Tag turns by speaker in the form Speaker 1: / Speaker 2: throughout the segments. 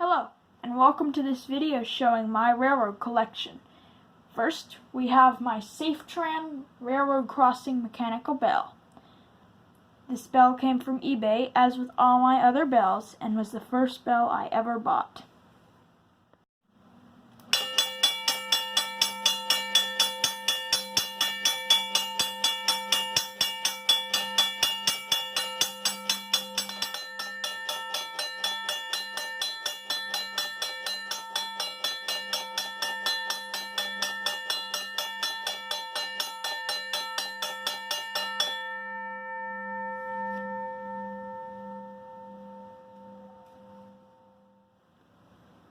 Speaker 1: Hello, and welcome to this video showing my railroad collection. First, we have my Safetran railroad crossing mechanical bell. This bell came from eBay, as with all my other bells, and was the first bell I ever bought.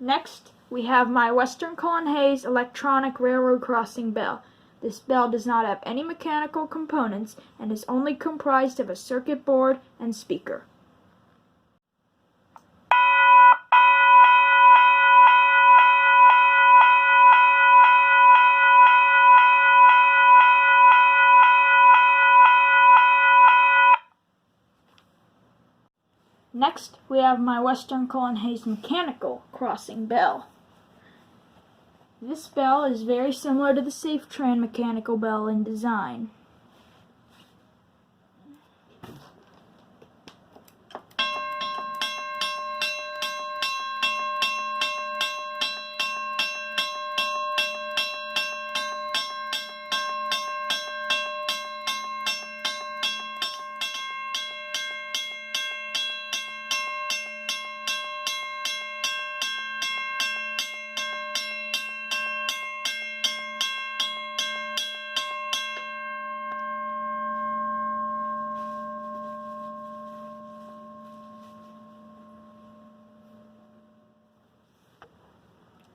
Speaker 1: Next, we have my Western Cullen Hayes electronic railroad crossing bell. This bell does not have any mechanical components and is only comprised of a circuit board and speaker. Next, we have my Western Cullen Hayes mechanical crossing bell. This bell is very similar to the Safetran mechanical bell in design.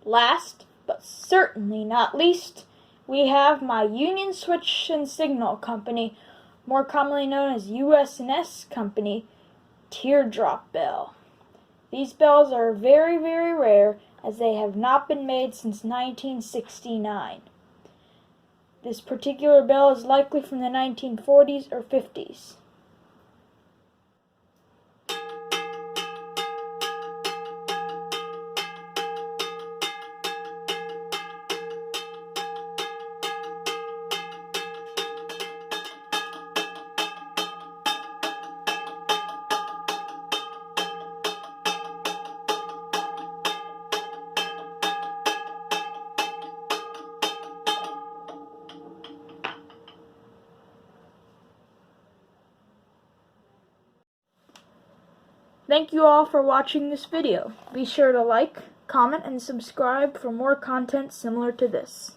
Speaker 1: Last, but certainly not least, we have my Union Switch and Signal Company, more commonly known as US&S Company, Teardrop Bell. These bells are very, very rare, as they have not been made since 1969. This particular bell is likely from the 1940s or 50s. Thank you all for watching this video. Be sure to like, comment, and subscribe for more content similar to this.